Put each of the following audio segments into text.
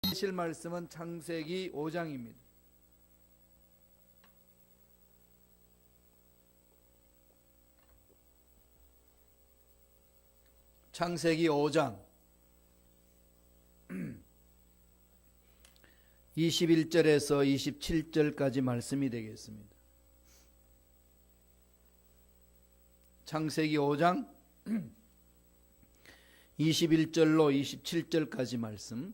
하실 말씀은 창세기 5장입니다. 창세기 5장 21절에서 27절까지 말씀이 되겠습니다. 창세기 5장 21절로 27절까지 말씀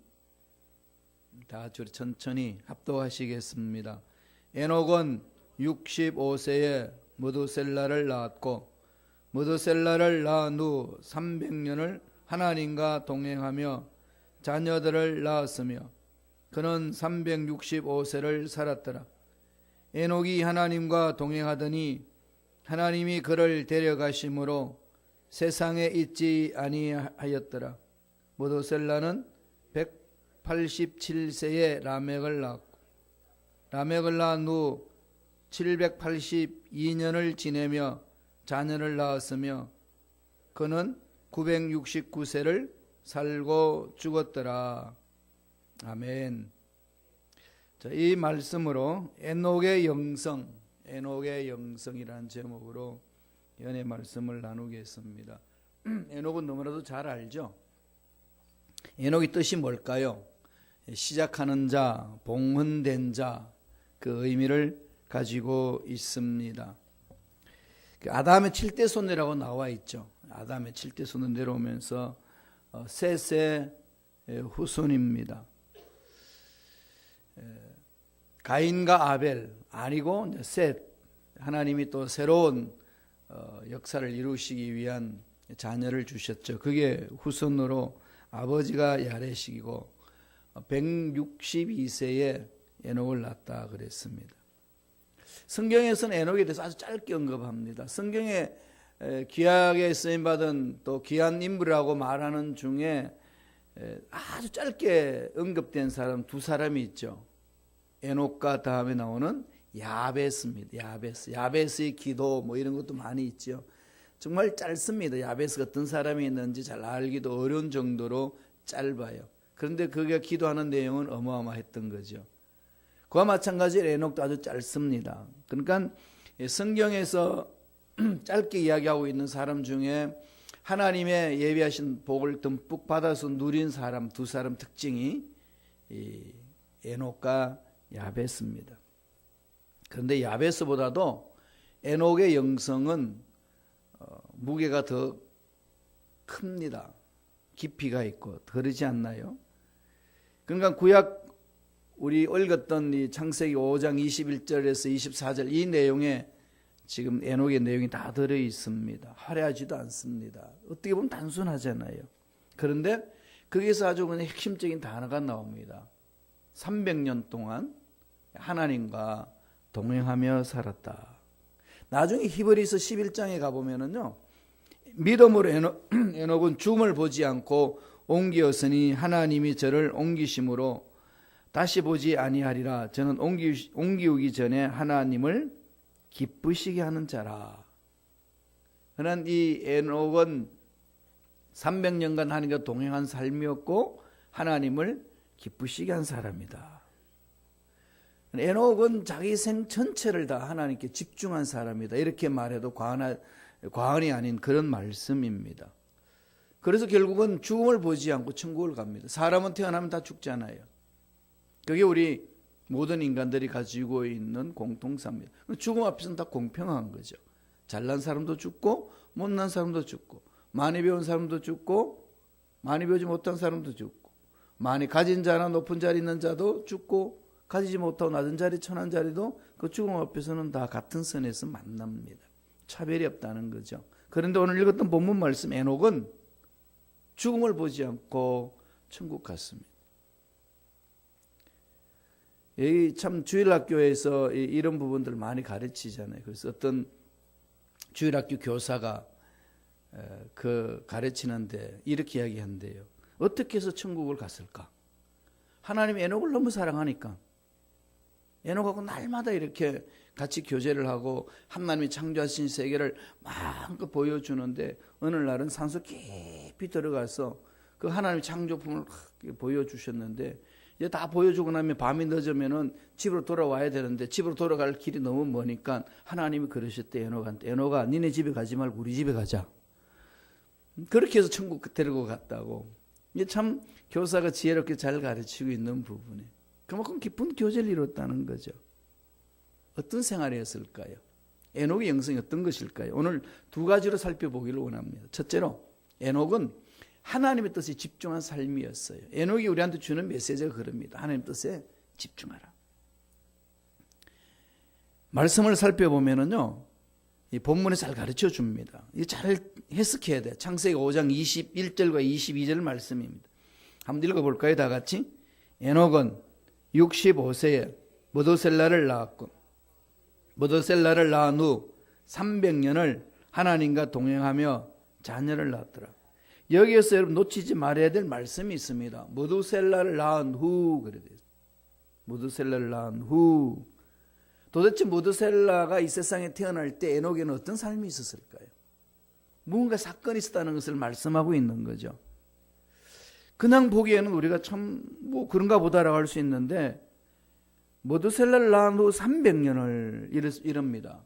다 천천히 합독하시겠습니다. 에녹은 65세에 무두셀라를 낳았고 무두셀라를 낳은 후 300년을 하나님과 동행하며 자녀들을 낳았으며 그는 365세를 살았더라. 에녹이 하나님과 동행하더니 하나님이 그를 데려가심으로 세상에 있지 아니하였더라. 무두셀라는 187세에 라멕을 낳았고 라멕을 낳은 후 782년을 지내며 자녀를 낳았으며 그는 969세를 살고 죽었더라. 아멘. 자, 이 말씀으로 에녹의 영성이라는 제목으로 연애 말씀을 나누겠습니다. 에녹은 너무나도 잘 알죠. 에녹의 뜻이 뭘까요? 시작하는 자, 봉헌된 자, 그 의미를 가지고 있습니다. 아담의 7대 손이라고 나와 있죠. 아담의 7대 손을 내려오면서 셋의 후손입니다. 가인과 아벨 아니고 셋, 하나님이 또 새로운 역사를 이루시기 위한 자녀를 주셨죠. 그게 후손으로 아버지가 야레식이고 162세에 에녹을 낳았다 그랬습니다. 성경에서는 에녹에 대해서 아주 짧게 언급합니다. 성경에 귀하게 쓰임받은 또 귀한 인물이라고 말하는 중에 아주 짧게 언급된 사람 두 사람이 있죠. 에녹과 다음에 나오는 야베스입니다. 야베스의 기도 뭐 이런 것도 많이 있죠. 정말 짧습니다. 야베스 어떤 사람이 있는지 잘 알기도 어려운 정도로 짧아요. 그런데 그가 기도하는 내용은 어마어마했던 거죠. 그와 마찬가지로 에녹도 아주 짧습니다. 그러니까 성경에서 짧게 이야기하고 있는 사람 중에 하나님의 예비하신 복을 듬뿍 받아서 누린 사람 두 사람 특징이 에녹과 야베스입니다. 그런데 야베스보다도 에녹의 영성은 무게가 더 큽니다. 깊이가 있고 그러지 않나요? 그러니까 구약 우리 읽었던 이 창세기 5장 21절에서 24절 이 내용에 지금 에녹의 내용이 다 들어 있습니다. 화려하지도 않습니다. 어떻게 보면 단순하잖아요. 그런데 거기서 아주 그냥 핵심적인 단어가 나옵니다. 300년 동안 하나님과 동행하며 살았다. 나중에 히브리서 11장에 가보면은요, 믿음으로 에녹은 죽음을 보지 않고 옮기었으니 하나님이 저를 옮기심으로 다시 보지 아니하리라. 저는 옮기우기 전에 하나님을 기쁘시게 하는 자라. 그러나 이 에녹은 300년간 하나님과 동행한 삶이었고 하나님을 기쁘시게 한 사람이다. 에녹은 자기 생 전체를 다 하나님께 집중한 사람이다. 이렇게 말해도 과언이 아닌 그런 말씀입니다. 그래서 결국은 죽음을 보지 않고 천국을 갑니다. 사람은 태어나면 다 죽잖아요. 그게 우리 모든 인간들이 가지고 있는 공통사입니다. 죽음 앞에서는 다 공평한 거죠. 잘난 사람도 죽고 못난 사람도 죽고 많이 배운 사람도 죽고 많이 배우지 못한 사람도 죽고 많이 가진 자나 높은 자리 있는 자도 죽고 가지지 못하고 낮은 자리 천한 자리도 그 죽음 앞에서는 다 같은 선에서 만납니다. 차별이 없다는 거죠. 그런데 오늘 읽었던 본문 말씀 에녹은 죽음을 보지 않고 천국 갔습니다. 여기 참 주일학교에서 이런 부분들을 많이 가르치잖아요. 그래서 어떤 주일학교 교사가 그 가르치는데 이렇게 이야기한대요. 어떻게 해서 천국을 갔을까? 하나님이 에녹을 너무 사랑하니까 에녹하고 날마다 이렇게 같이 교제를 하고 하나님이 창조하신 세계를 마음껏 보여주는데 어느 날은 산속 깊이 들어가서 그 하나님의 창조품을 보여주셨는데 이제 다 보여주고 나면 밤이 늦으면은 집으로 돌아와야 되는데 집으로 돌아갈 길이 너무 머니까 하나님이 그러셨대. 에녹한테, 에녹아 니네 집에 가지 말고 우리 집에 가자. 그렇게 해서 천국 데리고 갔다고. 이게 참 교사가 지혜롭게 잘 가르치고 있는 부분에 그만큼 깊은 교제를 이뤘다는 거죠. 어떤 생활이었을까요? 에녹의 영성이 어떤 것일까요? 오늘 두 가지로 살펴보기를 원합니다. 첫째로 에녹은 하나님의 뜻에 집중한 삶이었어요. 에녹이 우리한테 주는 메시지가 그럽니다. 하나님 뜻에 집중하라. 말씀을 살펴보면은요, 이 본문에 잘 가르쳐 줍니다. 이 잘 해석해야 돼. 창세기 5장 21절과 22절 말씀입니다. 한번 읽어볼까요? 다 같이. 에녹은 65세에 머두셀라를 낳았고 머두셀라를 낳은 후 300년을 하나님과 동행하며 자녀를 낳았더라. 여기에서 여러분 놓치지 말아야 될 말씀이 있습니다. 머두셀라를 낳은 후 그래 돼요. 머두셀라를 낳은 후. 도대체 머두셀라가 이 세상에 태어날 때 에녹에는 어떤 삶이 있었을까요? 무언가 사건이 있었다는 것을 말씀하고 있는 거죠. 그냥 보기에는 우리가 참 뭐 그런가 보다라고 할 수 있는데 머두셀라를 낳은 후 300년을 이럽니다.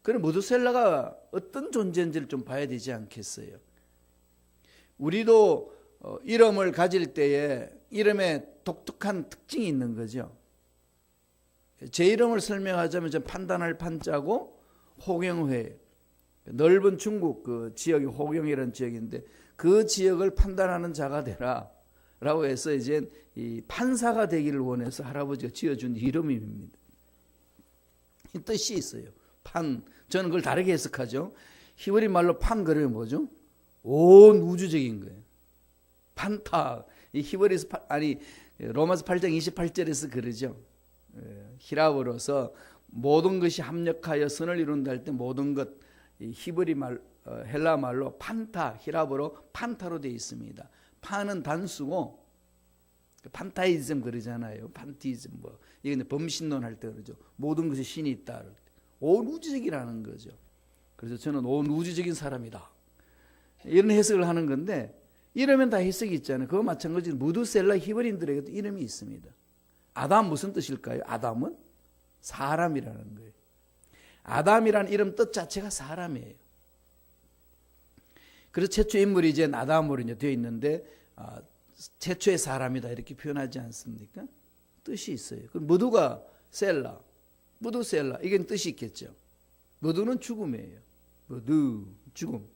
그럼 머두셀라가 어떤 존재인지를 좀 봐야 되지 않겠어요? 우리도 이름을 가질 때에 이름에 독특한 특징이 있는 거죠. 제 이름을 설명하자면 좀 판단할 판자고 호경회, 넓은 중국 그 지역이 호경이라는 지역인데 그 지역을 판단하는 자가 되라 라고 해서 이제 이 판사가 되기를 원해서 할아버지가 지어준 이름입니다. 이 뜻이 있어요. 판, 저는 그걸 다르게 해석하죠. 히브리 말로 판 그러면 뭐죠? 온 우주적인 거예요. 판타. 이 히브리에서 로마서 8장 28절에서 그러죠. 히라브로서 모든 것이 합력하여 선을 이룬다 할 때 모든 것, 이 히브리 말, 헬라 말로 판타, 히라브로 판타로 되어 있습니다. 판은 단수고 판타이즘 그러잖아요. 판티즘 뭐 이게 범신론 할 때 그러죠. 모든 것이 신이 있다. 온 우주적이라는 거죠. 그래서 저는 온 우주적인 사람이다. 이런 해석을 하는 건데 이러면 다 해석이 있잖아요. 그거 마찬가지로 무두셀라 히브리인들에게도 이름이 있습니다. 아담 무슨 뜻일까요? 아담은 사람이라는 거예요. 아담이라는 이름 뜻 자체가 사람이에요. 그래서 최초 인물이 이제 아담으로 이제 되어 있는데 최초의 사람이다 이렇게 표현하지 않습니까? 뜻이 있어요. 그럼 무두가 셀라, 무두셀라 이게 뜻이 있겠죠. 무두는 죽음이에요. 무두 죽음.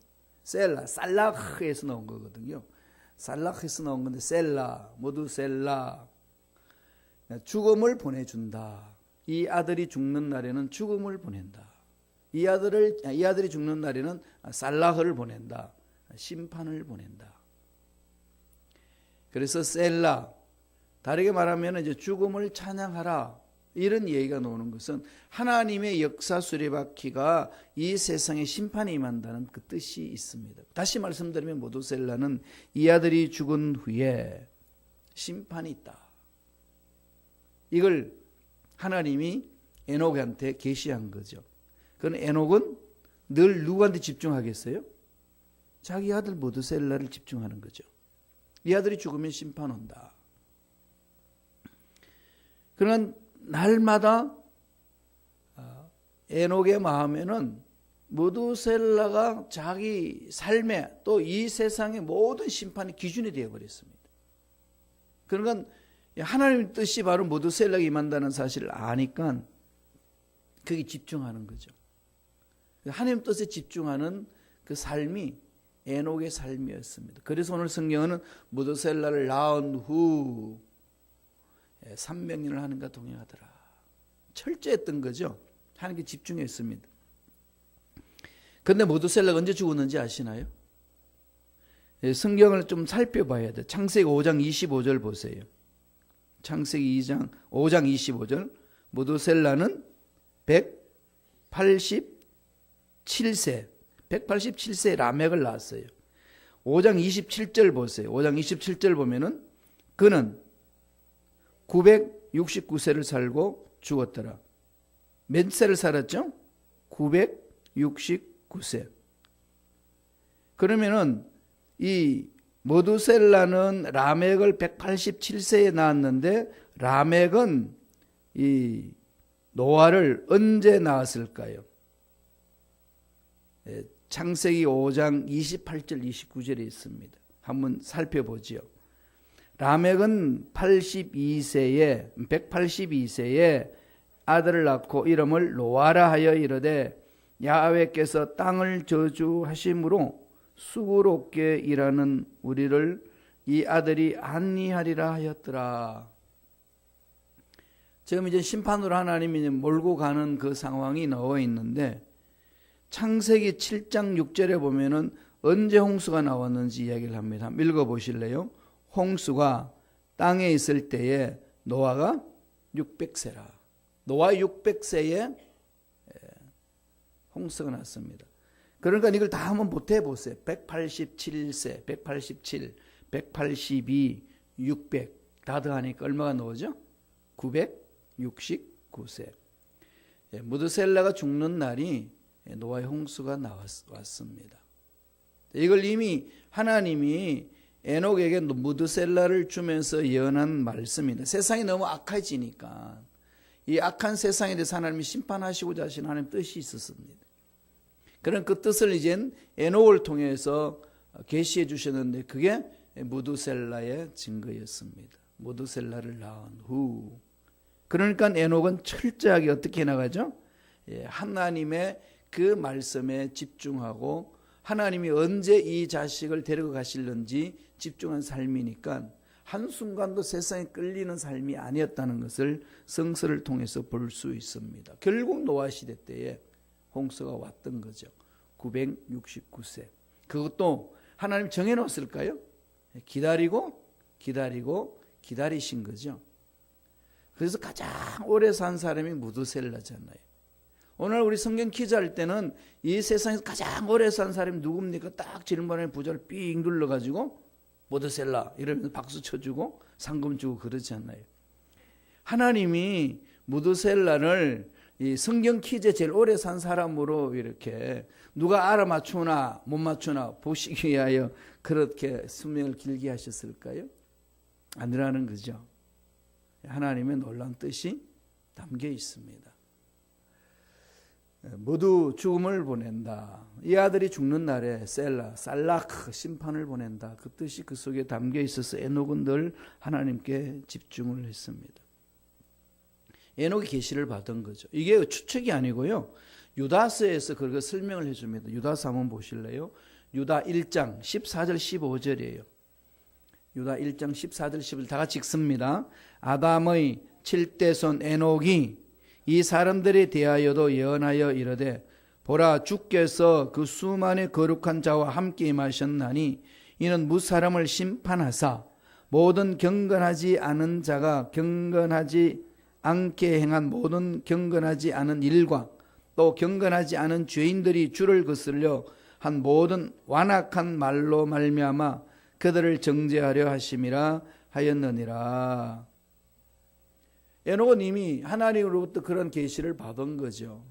셀라, 살라흐에서 나온 거거든요. 살라흐에서 나온 건데 셀라, 무두셀라 죽음을 보내준다. 이 아들이 죽는 날에는 죽음을 보낸다. 이 아들이 죽는 날에는 살라흐를 보낸다. 심판을 보낸다. 그래서 셀라, 다르게 말하면 이제 죽음을 찬양하라. 이런 얘기가 나오는 것은 하나님의 역사 수레바퀴가 이 세상에 심판이 임한다는 그 뜻이 있습니다. 다시 말씀드리면 모두셀라는 이 아들이 죽은 후에 심판이 있다. 이걸 하나님이 에녹한테 계시한 거죠. 그건 에녹은 늘 누구한테 집중하겠어요? 자기 아들 모두셀라를 집중하는 거죠. 이 아들이 죽으면 심판 온다. 그러나 날마다 에녹의 마음에는 모두셀라가 자기 삶에 또 이 세상의 모든 심판의 기준이 되어버렸습니다. 그러니까 하나님의 뜻이 바로 모두셀라가 임한다는 사실을 아니까 거기 집중하는 거죠. 하나님 뜻에 집중하는 그 삶이 에녹의 삶이었습니다. 그래서 오늘 성경은 모두셀라를 낳은 후 300년을 하는가 동행하더라. 철저했던 거죠. 하나님께 집중했습니다. 그런데 모두셀라가 언제 죽었는지 아시나요? 성경을 좀 살펴봐야 돼요. 창세기 5장 25절 보세요. 창세기 5장 25절 모두셀라는 187세 라멕을 낳았어요. 5장 27절 보세요. 5장 27절 보면은 그는 969세를 살고 죽었더라. 몇 세를 살았죠? 969세. 그러면은 이 모두셀라는 라멕을 187세에 낳았는데 라멕은 이 노아를 언제 낳았을까요? 창세기 5장 28절 29절에 있습니다. 한번 살펴보지요. 라멕은 182세에 아들을 낳고 이름을 노아라 하여 이르되 야훼께서 땅을 저주하심으로 수고롭게 일하는 우리를 이 아들이 안니하리라 하였더라. 지금 이제 심판으로 하나님이 몰고 가는 그 상황이 나와 있는데 창세기 7장 6절에 보면은 언제 홍수가 나왔는지 이야기를 합니다. 한번 읽어보실래요? 홍수가 땅에 있을 때에 노아가 600세라. 노아 600세에 홍수가 났습니다. 그러니까 이걸 다 한번 보태보세요. 187세, 187, 182, 600 다 더하니까 얼마가 나오죠? 969세. 무드셀라가 죽는 날이 노아의 홍수가 왔습니다. 이걸 이미 하나님이 에녹에게 무드셀라를 주면서 예언한 말씀입니다. 세상이 너무 악해지니까 이 악한 세상에 대해서 하나님이 심판하시고자 하신 하나님 뜻이 있었습니다. 그런 그 뜻을 이젠 에녹을 통해서 계시해 주셨는데 그게 무드셀라의 증거였습니다. 무드셀라를 낳은 후. 그러니까 에녹은 철저하게 어떻게 나가죠? 하나님의 그 말씀에 집중하고 하나님이 언제 이 자식을 데리고 가실는지 집중한 삶이니까 한순간도 세상에 끌리는 삶이 아니었다는 것을 성서를 통해서 볼 수 있습니다. 결국 노아 시대 때에 홍수가 왔던 거죠. 969세. 그것도 하나님 정해놓았을까요? 기다리신 거죠. 그래서 가장 오래 산 사람이 무드셀라잖아요. 오늘 우리 성경 퀴즈할 때는 이 세상에서 가장 오래 산 사람이 누굽니까? 딱 질문에 부자를 삑 눌러가지고 무드셀라 이러면서 박수 쳐주고 상금 주고 그러잖아요. 하나님이 무드셀라를 이 성경 퀴즈에 제일 오래 산 사람으로 이렇게 누가 알아맞추나 못 맞추나 보시기 위하여 그렇게 수명을 길게 하셨을까요? 아니라는 거죠. 하나님의 놀라운 뜻이 담겨 있습니다. 모두 죽음을 보낸다. 이 아들이 죽는 날에 살라크 심판을 보낸다. 그 뜻이 그 속에 담겨 있어서 에녹은 늘 하나님께 집중을 했습니다. 에녹이 계시를 받은 거죠. 이게 추측이 아니고요. 유다서에서 그걸 설명을 해줍니다. 유다서 한번 보실래요? 유다 1장 14절 15절이에요. 유다 1장 14절 15절 다 같이 읽습니다. 아담의 7대 손 에녹이 이 사람들에 대하여도 예언하여 이르되 보라 주께서 그 수많은 거룩한 자와 함께 임하셨나니 이는 무사람을 심판하사 모든 경건하지 않은 자가 경건하지 않게 행한 모든 경건하지 않은 일과 또 경건하지 않은 죄인들이 주를 거슬려 한 모든 완악한 말로 말미암아 그들을 정죄하려 하심이라 하였느니라. 에녹은 이미 하나님으로부터 그런 계시를 받은 거죠.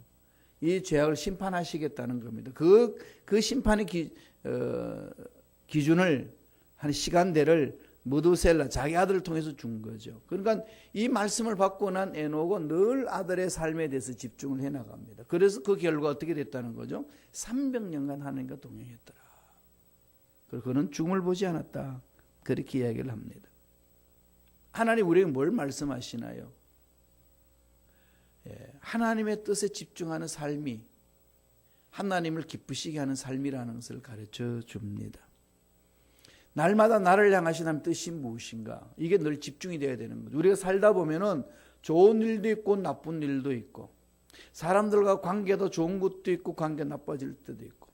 이 죄악을 심판하시겠다는 겁니다. 그 심판의 기준을 한 시간대를 무드셀라 자기 아들을 통해서 준 거죠. 그러니까 이 말씀을 받고 난 에녹은 늘 아들의 삶에 대해서 집중을 해나갑니다. 그래서 그 결과 어떻게 됐다는 거죠? 300년간 하나님과 동행했더라. 그리고 그는 죽음을 보지 않았다. 그렇게 이야기를 합니다. 하나님 우리에게 뭘 말씀하시나요? 하나님의 뜻에 집중하는 삶이 하나님을 기쁘시게 하는 삶이라는 것을 가르쳐 줍니다. 날마다 나를 향하신 하나님의 뜻이 무엇인가? 이게 늘 집중이 되어야 되는 거죠. 우리가 살다 보면은 좋은 일도 있고 나쁜 일도 있고 사람들과 관계도 좋은 것도 있고 관계 나빠질 때도 있고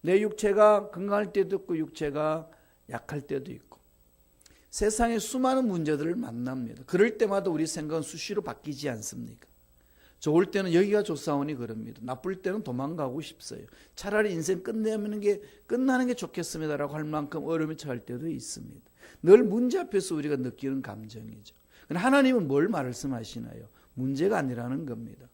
내 육체가 건강할 때도 있고 육체가 약할 때도 있고 세상에 수많은 문제들을 만납니다. 그럴 때마다 우리 생각은 수시로 바뀌지 않습니까? 좋을 때는 여기가 좋사오니 그럽니다. 나쁠 때는 도망가고 싶어요. 차라리 인생 끝나는 게 좋겠습니다라고 할 만큼 어려움에 처할 때도 있습니다. 늘 문제 앞에서 우리가 느끼는 감정이죠. 그런데 하나님은 뭘 말씀하시나요? 문제가 아니라는 겁니다.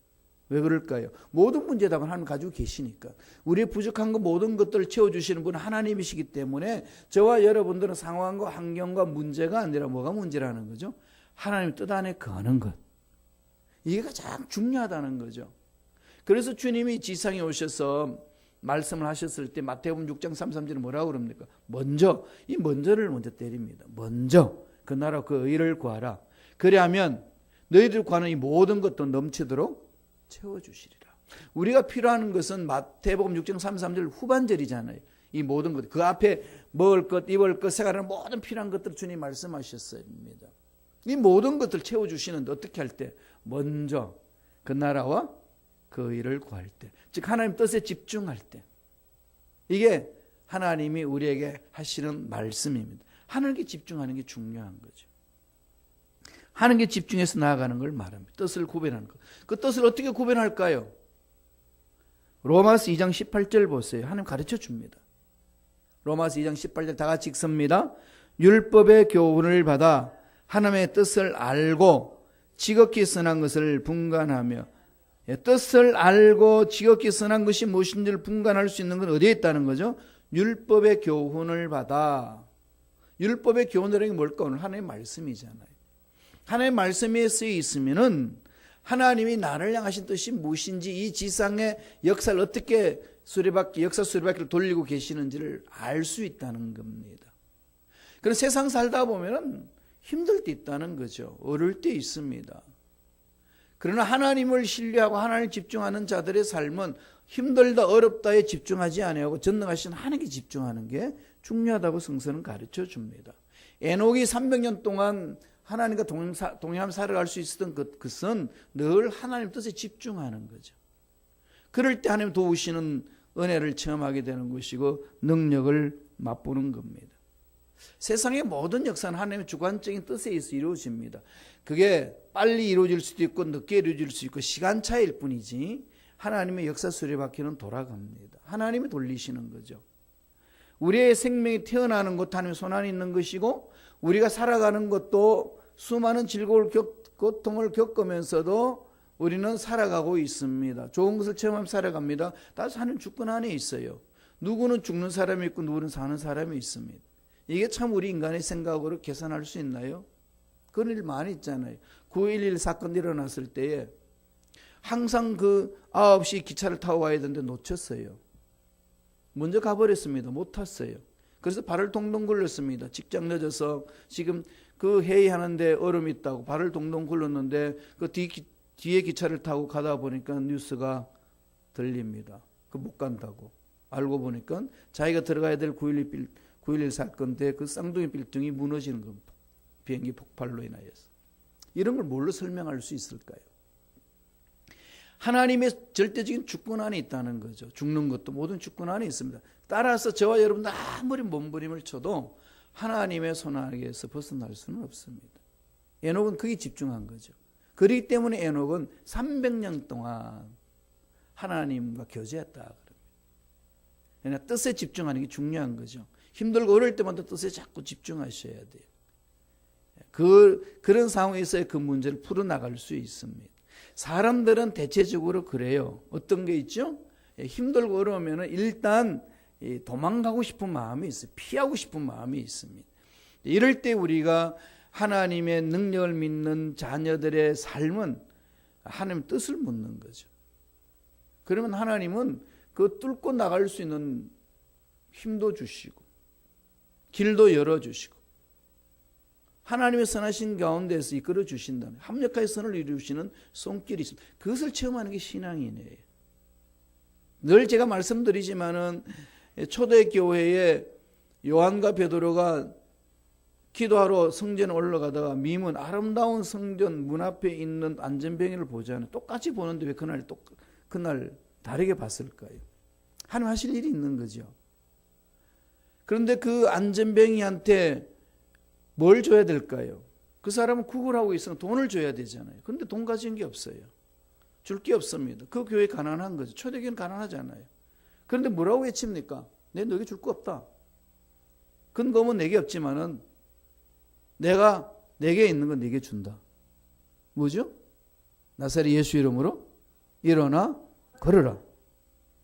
왜 그럴까요? 모든 문제 답은 하나님 가지고 계시니까. 우리의 부족한 것 모든 것들을 채워주시는 분은 하나님이시기 때문에 저와 여러분들은 상황과 환경과 문제가 아니라 뭐가 문제라는 거죠? 하나님 뜻 안에 거하는 것. 이게 가장 중요하다는 거죠. 그래서 주님이 지상에 오셔서 말씀을 하셨을 때 마태복음 6장 33절에 뭐라고 그럽니까? 먼저, 이 먼저를 먼저 때립니다. 먼저 그 나라 그 의를 구하라. 그래야면 너희들 구하는 이 모든 것도 넘치도록 채워주시리라. 우리가 필요한 것은 마태복음 6장 33절 후반절이잖아요. 이 모든 것, 그 앞에 먹을 것, 입을 것, 생활하는 모든 필요한 것들을 주님 말씀하셨습니다. 이 모든 것들 채워주시는데 어떻게 할 때? 먼저 그 나라와 그 일을 구할 때, 즉 하나님 뜻에 집중할 때. 이게 하나님이 우리에게 하시는 말씀입니다. 하나님께 집중하는 게 중요한 거죠. 하나님께 집중해서 나아가는 걸 말합니다. 뜻을 구별하는 것. 그 뜻을 어떻게 구별할까요? 로마서 2장 18절 보세요. 하나님 가르쳐 줍니다. 로마서 2장 18절 다 같이 읽습니다. 율법의 교훈을 받아 하나님의 뜻을 알고 지극히 선한 것을 분간하며, 뜻을 알고 지극히 선한 것이 무엇인지를 분간할 수 있는 건 어디에 있다는 거죠? 율법의 교훈을 받아. 율법의 교훈이라는 게 뭘까? 오늘 하나님의 말씀이잖아요. 하나님의 말씀에 쓰여 있으면은 하나님이 나를 향하신 뜻이 무엇인지, 이 지상의 역사를 어떻게 역사 수레바퀴를 돌리고 계시는지를 알 수 있다는 겁니다. 그런 세상 살다 보면은 힘들 때 있다는 거죠. 어려울 때 있습니다. 그러나 하나님을 신뢰하고 하나님을 집중하는 자들의 삶은 힘들다 어렵다에 집중하지 아니하고 전능하신 하나님께 집중하는 게 중요하다고 성서는 가르쳐 줍니다. 에녹이 300년 동안 하나님과 동행하며 살아갈 수 있었던 그것은 늘 하나님 뜻에 집중하는 거죠. 그럴 때 하나님 도우시는 은혜를 체험하게 되는 것이고 능력을 맛보는 겁니다. 세상의 모든 역사는 하나님의 주관적인 뜻에 의해서 이루어집니다. 그게 빨리 이루어질 수도 있고 늦게 이루어질 수 있고 시간 차이일 뿐이지 하나님의 역사 수레바퀴는 돌아갑니다. 하나님이 돌리시는 거죠. 우리의 생명이 태어나는 것도 하나님의 손안에 있는 것이고 우리가 살아가는 것도 수많은 즐거운 고통을 겪으면서도 우리는 살아가고 있습니다. 좋은 것을 체험하며 살아갑니다. 다 사는 주권 안에 있어요. 누구는 죽는 사람이 있고 누구는 사는 사람이 있습니다. 이게 참 우리 인간의 생각으로 계산할 수 있나요? 그런 일 많이 있잖아요. 9.11 사건 일어났을 때에 항상 그 9시 기차를 타고 와야 되는데 놓쳤어요. 먼저 가버렸습니다. 못 탔어요. 그래서 발을 동동 굴렸습니다. 직장 늦어서 지금 그 회의하는데 얼음이 있다고 발을 동동 굴렸는데 그 뒤에 기차를 타고 가다 보니까 뉴스가 들립니다. 그 못 간다고. 알고 보니까 자기가 들어가야 될 9.11 사건 때 그 쌍둥이 빌딩이 무너지는 겁니다. 비행기 폭발로 인하여서. 이런 걸 뭘로 설명할 수 있을까요? 하나님의 절대적인 주권 안에 있다는 거죠. 죽는 것도 모든 주권 안에 있습니다. 따라서 저와 여러분들 아무리 몸부림을 쳐도 하나님의 손아래에서 벗어날 수는 없습니다. 에녹은 거기에 집중한 거죠. 그렇기 때문에 에녹은 300년 동안 하나님과 교제했다 그럽니다. 그러니까 뜻에 집중하는 게 중요한 거죠. 힘들고 어려울 때마다 뜻에 자꾸 집중하셔야 돼요. 그런 상황에서의 그 문제를 풀어나갈 수 있습니다. 사람들은 대체적으로 그래요. 어떤 게 있죠? 힘들고 어려우면 일단 도망가고 싶은 마음이 있어요. 피하고 싶은 마음이 있습니다. 이럴 때 우리가 하나님의 능력을 믿는 자녀들의 삶은 하나님의 뜻을 묻는 거죠. 그러면 하나님은 그 뚫고 나갈 수 있는 힘도 주시고 길도 열어주시고 하나님의 선하신 가운데서 이끌어 주신다면 합력하여 선을 이루시는 손길이 있습니다. 그것을 체험하는 게 신앙이네요. 늘 제가 말씀드리지만은 초대교회에 요한과 베드로가 기도하러 성전에 올라가다가 미문 아름다운 성전 문 앞에 있는 안전병이를 보잖아요. 똑같이 보는데 왜 그날 다르게 봤을까요? 하나님 하실 일이 있는 거죠. 그런데 그 안전병이한테 뭘 줘야 될까요? 그 사람은 구걸하고 있으면 돈을 줘야 되잖아요. 그런데 돈 가진 게 없어요. 줄 게 없습니다. 그 교회 가난한 거죠. 초대교회는 가난하잖아요. 그런데 뭐라고 외칩니까? 내 너에게 줄 거 없다. 근거는 내게 없지만은 내게 있는 건 내게 준다. 뭐죠? 나사렛 예수 이름으로 일어나 걸어라.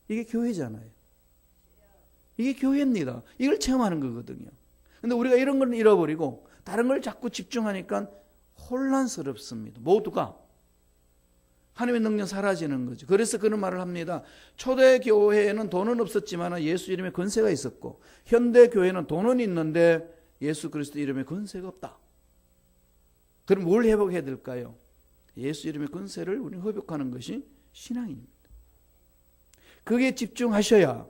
이게 교회잖아요. 이게 교회입니다. 이걸 체험하는 거거든요. 근데 우리가 이런 걸 잃어버리고 다른 걸 자꾸 집중하니까 혼란스럽습니다. 모두가 하나님의 능력 사라지는 거죠. 그래서 그런 말을 합니다. 초대 교회에는 돈은 없었지만 예수 이름의 권세가 있었고, 현대 교회는 돈은 있는데 예수 그리스도 이름의 권세가 없다. 그럼 뭘 회복해야 될까요? 예수 이름의 권세를 우리는 회복하는 것이 신앙입니다. 그게 집중하셔야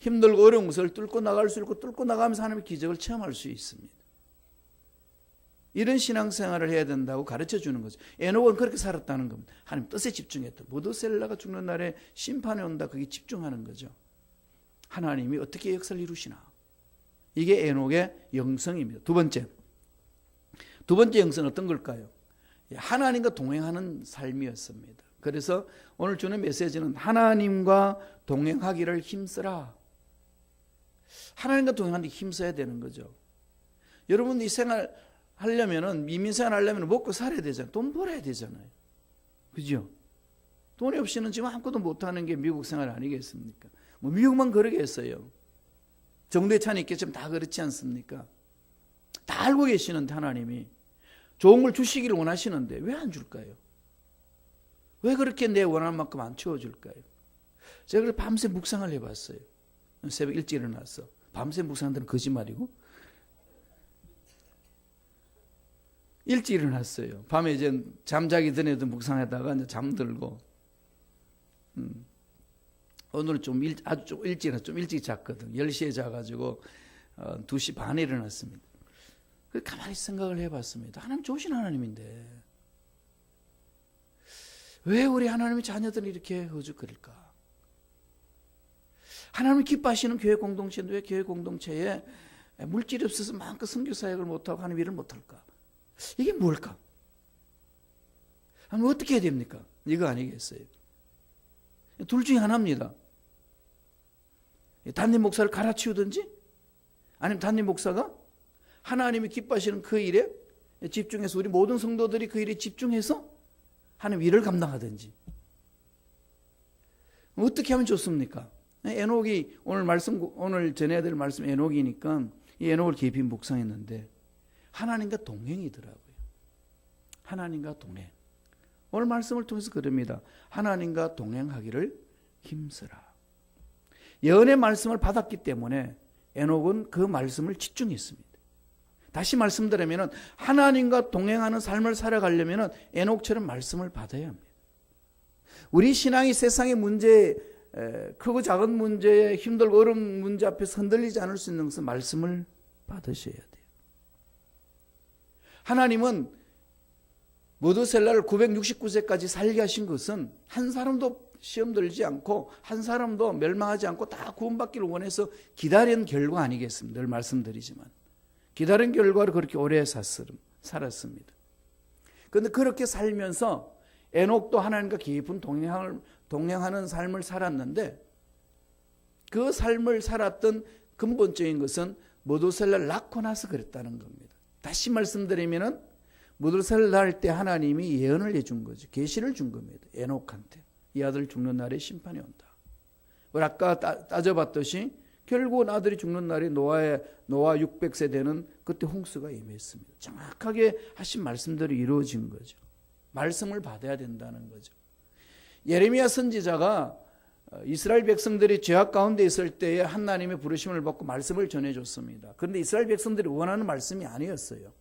힘들고 어려운 것을 뚫고 나갈 수 있고, 뚫고 나가면서 하나님의 기적을 체험할 수 있습니다. 이런 신앙생활을 해야 된다고 가르쳐 주는 거죠. 에녹은 그렇게 살았다는 겁니다. 하나님 뜻에 집중했다. 모두셀라가 죽는 날에 심판이 온다. 그게 집중하는 거죠. 하나님이 어떻게 역사를 이루시나. 이게 에녹의 영성입니다. 두 번째 영성은 어떤 걸까요? 하나님과 동행하는 삶이었습니다. 그래서 오늘 주는 메시지는 하나님과 동행하기를 힘쓰라. 하나님과 동행하는 데 힘써야 되는 거죠. 여러분 이 생활 하려면은, 이민생활 하려면 먹고 살아야 되잖아요. 돈 벌어야 되잖아요. 그죠? 돈이 없이는 지금 아무것도 못하는 게 미국 생활 아니겠습니까? 뭐 미국만 그러겠어요. 정도의 차이는 있겠지만 다 그렇지 않습니까? 다 알고 계시는데 하나님이 좋은 걸 주시기를 원하시는데 왜 안 줄까요? 왜 그렇게 내 원하는 만큼 안 채워줄까요? 제가 그래서 밤새 묵상을 해봤어요. 새벽 일찍 일어나서. 밤새 묵상한다는 거짓말이고. 일찍 일어났어요. 밤에 이제 잠자기 전에도 묵상하다가 이제 잠들고. 오늘 아주 좀 일찍 잤거든. 10시에 자가지고 2시 반에 일어났습니다. 가만히 생각을 해봤습니다. 하나님 좋으신 하나님인데 왜 우리 하나님의 자녀들이 이렇게 허죽거릴까? 하나님이 기뻐하시는 교회 공동체인데 왜 교회 공동체에 물질이 없어서 마음껏 선교 사역을 못하고 하나님 일을 못할까? 이게 뭘까? 하나님 어떻게 해야 됩니까? 이거 아니겠어요? 둘 중에 하나입니다. 담임 목사를 갈아치우든지, 아니면 담임 목사가 하나님이 기뻐하시는 그 일에 집중해서 우리 모든 성도들이 그 일에 집중해서 하나님 일을 감당하든지. 어떻게 하면 좋습니까? 에녹이 오늘 전해야 될 말씀 에녹이니까 이 에녹을 깊이 묵상했는데 하나님과 동행이더라고요. 하나님과 동행. 오늘 말씀을 통해서 그럽니다. 하나님과 동행하기를 힘쓰라. 예언의 말씀을 받았기 때문에 에녹은 그 말씀을 집중했습니다. 다시 말씀드리면 하나님과 동행하는 삶을 살아가려면 에녹처럼 말씀을 받아야 합니다. 우리 신앙이 세상의 문제, 크고 작은 문제에 힘들고 어려운 문제 앞에서 흔들리지 않을 수 있는 것은 말씀을 받으셔야 돼요. 하나님은 모두셀라를 969세까지 살게 하신 것은 한 사람도 시험 들지 않고 한 사람도 멸망하지 않고 다 구원받기를 원해서 기다린 결과 아니겠습니까? 늘 말씀드리지만 기다린 결과로 그렇게 오래 살았습니다. 그런데 그렇게 살면서 에녹도 하나님과 깊은 동행하는 삶을 살았는데 그 삶을 살았던 근본적인 것은 모두셀라를 낳고 나서 그랬다는 겁니다. 다시 말씀드리면은 모두셀라를 낳을 때 하나님이 예언을 해준 거죠. 계시를 준 겁니다. 에녹한테. 이 아들 죽는 날에 심판이 온다. 우리 아까 따져봤듯이 결국은 아들이 죽는 날이 노아 600세 되는 그때 홍수가 임했습니다. 정확하게 하신 말씀대로 이루어진 거죠. 말씀을 받아야 된다는 거죠. 예레미야 선지자가 이스라엘 백성들이 죄악 가운데 있을 때에 하나님의 부르심을 받고 말씀을 전해줬습니다. 그런데 이스라엘 백성들이 원하는 말씀이 아니었어요.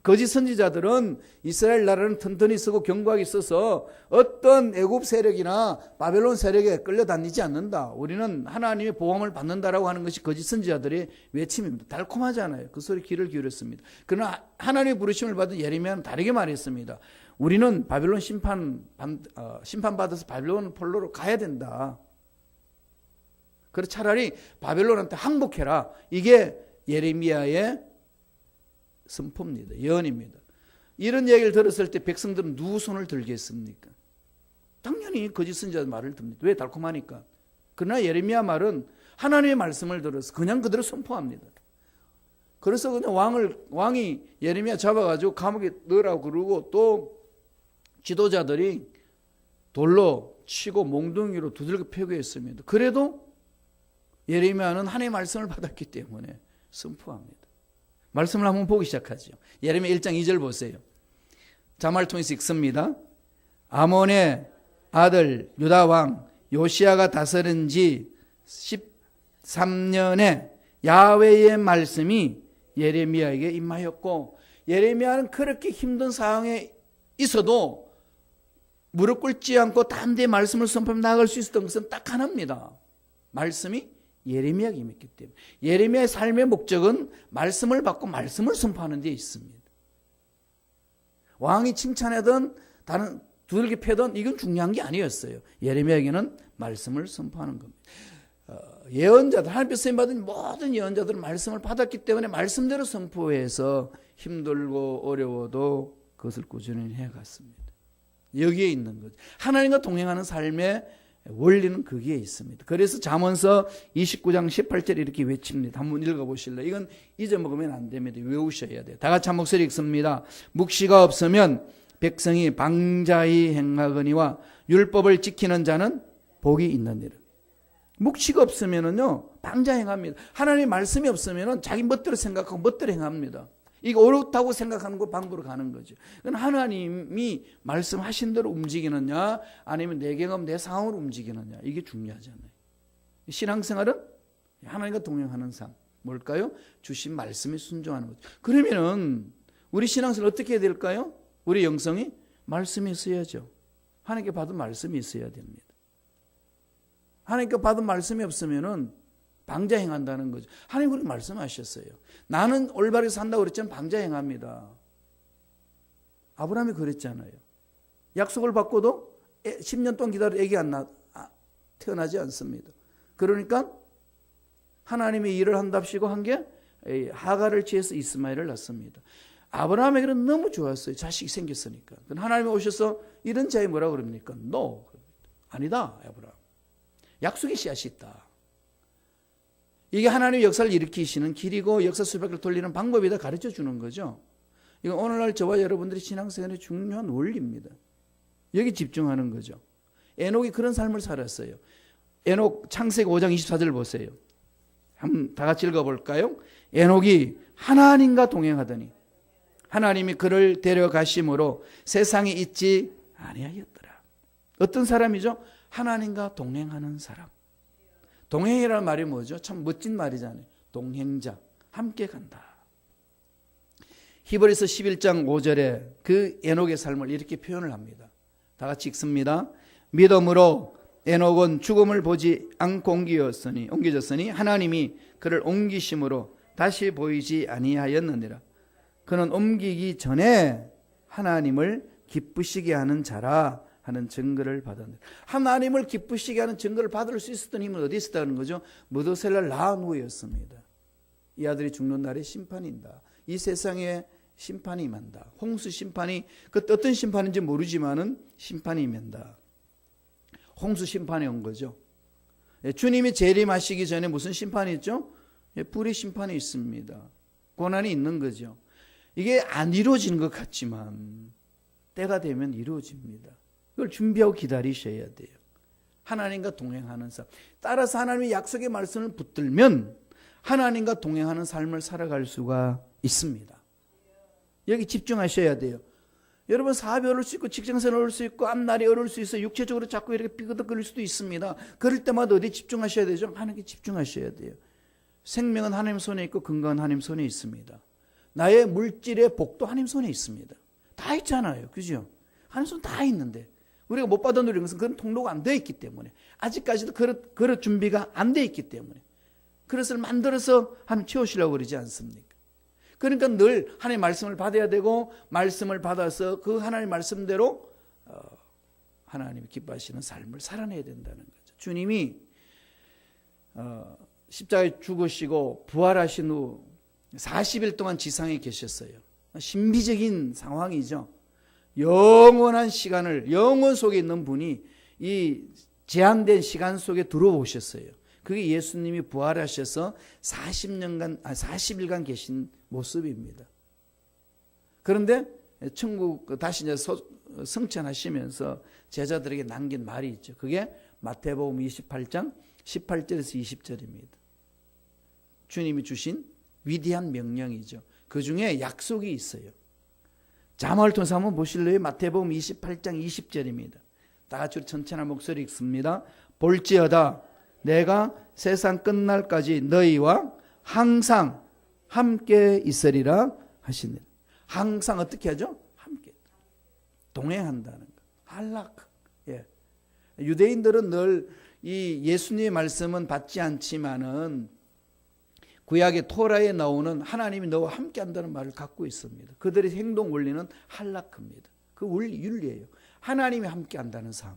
거짓 선지자들은 이스라엘 나라는 튼튼히 서고 견고하게 있어서 어떤 애굽 세력이나 바벨론 세력에 끌려다니지 않는다. 우리는 하나님의 보호함을 받는다라고 하는 것이 거짓 선지자들의 외침입니다. 달콤하잖아요. 그 소리 귀를 기울였습니다. 그러나 하나님의 부르심을 받은 예레미야는 다르게 말했습니다. 우리는 바벨론 심판받아서 바벨론 폴로로 가야 된다. 그래서 차라리 바벨론한테 항복해라. 이게 예레미야의 선포입니다. 예언입니다. 이런 얘기를 들었을 때 백성들은 누구 손을 들겠습니까? 당연히 거짓 선지자 말을 듭니다. 왜? 달콤하니까. 그러나 예레미야 말은 하나님의 말씀을 들어서 그냥 그대로 선포합니다. 그래서 그냥 왕이 예레미야 잡아가지고 감옥에 넣으라고 그러고 또 지도자들이 돌로 치고 몽둥이로 두들겨 패고 했습니다. 그래도 예레미야는 하나님의 말씀을 받았기 때문에 선포합니다. 말씀을 한번 보기 시작하죠. 예레미야 1장 2절 보세요. 자막을 통해서 읽습니다. 아몬의 아들 유다 왕 요시야가 다스린 지 13년에 야훼의 말씀이 예레미야에게 임하였고, 예레미야는 그렇게 힘든 상황에 있어도 무릎 꿇지 않고 담대히 말씀을 선포하며 나아갈 수 있었던 것은 딱 하나입니다. 말씀이 예레미야에게 임했기 때문에. 예레미야의 삶의 목적은 말씀을 받고 말씀을 선포하는 데 있습니다. 왕이 칭찬하던 다른 두들겨 패던 이건 중요한 게 아니었어요. 예레미야에게는 말씀을 선포하는 겁니다. 예언자들, 하나님께 쓰임받은 모든 예언자들은 말씀을 받았기 때문에 말씀대로 선포해서 힘들고 어려워도 그것을 꾸준히 해갔습니다. 여기에 있는 거죠. 하나님과 동행하는 삶의 원리는 거기에 있습니다. 그래서 잠언서 29장 18절 이렇게 외칩니다. 한번 읽어보실래요? 이건 잊어먹으면 안 됩니다. 외우셔야 돼요. 다 같이 한 목소리 읽습니다. 묵시가 없으면 백성이 방자히 행하거니와 율법을 지키는 자는 복이 있느니라. 묵시가 없으면은요, 방자 행합니다. 하나님의 말씀이 없으면은 자기 멋대로 생각하고 멋대로 행합니다. 이거 옳다고 생각하는 거 방법으로 가는 거죠. 그건 하나님이 말씀하신 대로 움직이느냐, 아니면 내 경험, 내 상황으로 움직이느냐, 이게 중요하잖아요. 신앙생활은 하나님과 동행하는 삶. 뭘까요? 주신 말씀에 순종하는 거죠. 그러면은 우리 신앙생활 어떻게 해야 될까요? 우리 영성이 말씀이 있어야죠. 하나님께 받은 말씀이 있어야 됩니다. 하나님께 받은 말씀이 없으면은 방자행한다는 거죠. 하나님 그렇게 말씀하셨어요. 나는 올바르게 산다고 그랬지만 방자행합니다. 아브라함이 그랬잖아요. 약속을 받고도 10년 동안 기다려 애기 태어나지 않습니다. 그러니까 하나님이 일을 한답시고 한 게 하갈을 취해서 이스마엘을 낳습니다. 아브라함에게는 너무 좋았어요. 자식이 생겼으니까. 하나님이 오셔서 이런 자에 뭐라고 그럽니까? No. 아니다, 아브라함. 약속의 씨앗이 있다. 이게 하나님의 역사를 일으키시는 길이고 역사 수백을 돌리는 방법이다 가르쳐 주는 거죠. 이건 오늘날 저와 여러분들이 신앙생활의 중요한 원리입니다. 여기 집중하는 거죠. 에녹이 그런 삶을 살았어요. 에녹 창세기 5장 24절 보세요. 한번 다 같이 읽어볼까요? 에녹이 하나님과 동행하더니 하나님이 그를 데려가심으로 세상에 있지 아니하였더라. 어떤 사람이죠? 하나님과 동행하는 사람. 동행이라는 말이 뭐죠? 참 멋진 말이잖아요. 동행자, 함께 간다. 히브리서 11장 5절에 그 에녹의 삶을 이렇게 표현을 합니다. 다 같이 읽습니다. 믿음으로 에녹은 죽음을 보지 않고 옮겨졌으니 하나님이 그를 옮기심으로 다시 보이지 아니하였느니라. 그는 옮기기 전에 하나님을 기쁘시게 하는 자라 하는 증거를 받았느니라. 하나님을 기쁘시게 하는 증거를 받을 수 있었던 힘은 어디 있었다는 거죠? 무드셀라를 낳은 후였습니다. 이 아들이 죽는 날에 심판인다. 이 세상에 심판이 임한다. 홍수 심판이 그 어떤 심판인지 모르지만은 심판이 임한다. 홍수 심판이 온 거죠. 주님이 재림하시기 전에 무슨 심판이 있죠? 불의 심판이 있습니다. 고난이 있는 거죠. 이게 안 이루어지는 것 같지만 때가 되면 이루어집니다. 그걸 준비하고 기다리셔야 돼요. 하나님과 동행하는 삶. 따라서 하나님의 약속의 말씀을 붙들면 하나님과 동행하는 삶을 살아갈 수가 있습니다. 여기 집중하셔야 돼요. 여러분 사업이 어려울 수 있고 직장생활 어려울 수 있고 앞날이 어려울 수 있어요. 육체적으로 자꾸 이렇게 삐그덕거릴 수도 있습니다. 그럴 때마다 어디에 집중하셔야 되죠? 하나님께 집중하셔야 돼요. 생명은 하나님 손에 있고 건강은 하나님 손에 있습니다. 나의 물질의 복도 하나님 손에 있습니다. 다 있잖아요. 그죠? 하나님 손 다 있는데 우리가 못 받아들이는 것은 그런 통로가 안 되어 있기 때문에 아직까지도 그런 준비가 안 되어 있기 때문에 그것을 만들어서 하나님 채우시려고 그러지 않습니까? 그러니까 늘 하나님의 말씀을 받아야 되고 말씀을 받아서 그 하나님의 말씀대로 하나님이 기뻐하시는 삶을 살아내야 된다는 거죠. 주님이 십자가에 죽으시고 부활하신 후 40일 동안 지상에 계셨어요. 신비적인 상황이죠. 영원한 시간을 영원 속에 있는 분이 이 제한된 시간 속에 들어오셨어요. 그게 예수님이 부활하셔서 40일간 계신 모습입니다. 그런데 천국 다시 이제 성천하시면서 제자들에게 남긴 말이 있죠. 그게 마태복음 28장 18절에서 20절입니다. 주님이 주신 위대한 명령이죠. 그 중에 약속이 있어요. 자막을 통해서 한번 보실래요? 마태복음 28장 20절입니다. 다 같이 천천한 목소리 읽습니다. 볼지어다 내가 세상 끝날까지 너희와 항상 함께 있으리라 하시니라. 항상 어떻게 하죠? 함께 동행한다는 것. 할락. 예. 유대인들은 늘 이 예수님의 말씀은 받지 않지만은 구약의 토라에 나오는 하나님이 너와 함께 한다는 말을 갖고 있습니다. 그들의 행동 원리는 할라크입니다. 그 윤리예요. 하나님이 함께 한다는 삶.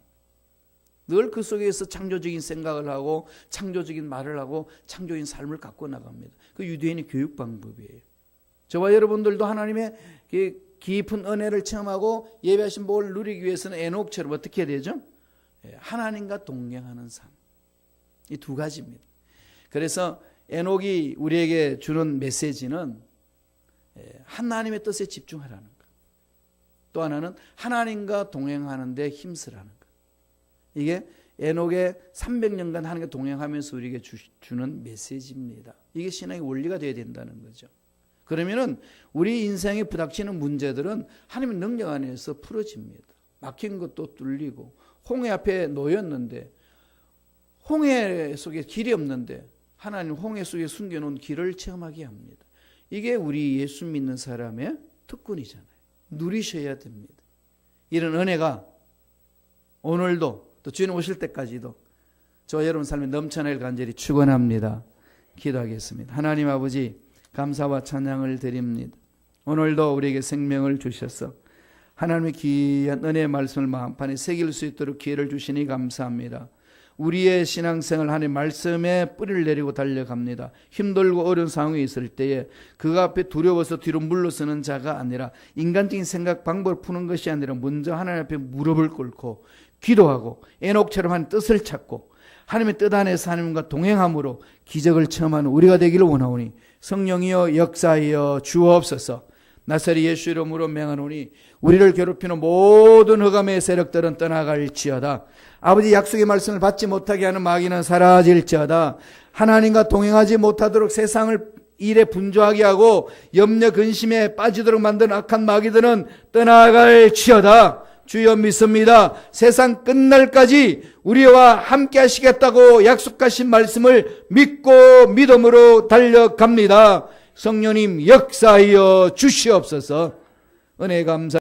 늘 그 속에서 창조적인 생각을 하고 창조적인 말을 하고 창조적인 삶을 갖고 나갑니다. 그 유대인의 교육 방법이에요. 저와 여러분들도 하나님의 깊은 은혜를 체험하고 예배하신 복을 누리기 위해서는 에녹처럼 어떻게 해야 되죠? 하나님과 동행하는 삶. 이 두 가지입니다. 그래서 에녹이 우리에게 주는 메시지는 하나님의 뜻에 집중하라는 것. 또 하나는 하나님과 동행하는 데 힘쓰라는 것. 이게 에녹의 300년간 하나님과 동행하면서 우리에게 주는 메시지입니다. 이게 신앙의 원리가 되어야 된다는 거죠. 그러면은 우리 인생에 부닥치는 문제들은 하나님의 능력 안에서 풀어집니다. 막힌 것도 뚫리고 홍해 앞에 놓였는데 홍해 속에 길이 없는데 하나님 홍해 속에 숨겨놓은 길을 체험하게 합니다. 이게 우리 예수 믿는 사람의 특권이잖아요. 누리셔야 됩니다. 이런 은혜가 오늘도 또 주님 오실 때까지도 저와 여러분 삶에 넘쳐나길 간절히 축원합니다. 기도하겠습니다. 하나님 아버지 감사와 찬양을 드립니다. 오늘도 우리에게 생명을 주셔서 하나님의 귀한 은혜의 말씀을 마음판에 새길 수 있도록 기회를 주시니 감사합니다. 우리의 신앙생활 하나님의 말씀에 뿌리를 내리고 달려갑니다. 힘들고 어려운 상황이 있을 때에 그 앞에 두려워서 뒤로 물러서는 자가 아니라 인간적인 생각 방법을 푸는 것이 아니라 먼저 하나님 앞에 무릎을 꿇고 기도하고 에녹처럼 하나님의 뜻을 찾고 하나님의 뜻 안에서 하나님과 동행함으로 기적을 체험하는 우리가 되기를 원하오니 성령이여 역사하여 주옵소서. 나사렛 예수 이름으로 명하노니 우리를 괴롭히는 모든 흑암의 세력들은 떠나갈지어다. 아버지 약속의 말씀을 받지 못하게 하는 마귀는 사라질지어다. 하나님과 동행하지 못하도록 세상을 일에 분주하게 하고 염려 근심에 빠지도록 만든 악한 마귀들은 떠나갈지어다. 주여 믿습니다. 세상 끝날까지 우리와 함께 하시겠다고 약속하신 말씀을 믿고 믿음으로 달려갑니다. 성령님 역사하여 주시옵소서. 은혜 감사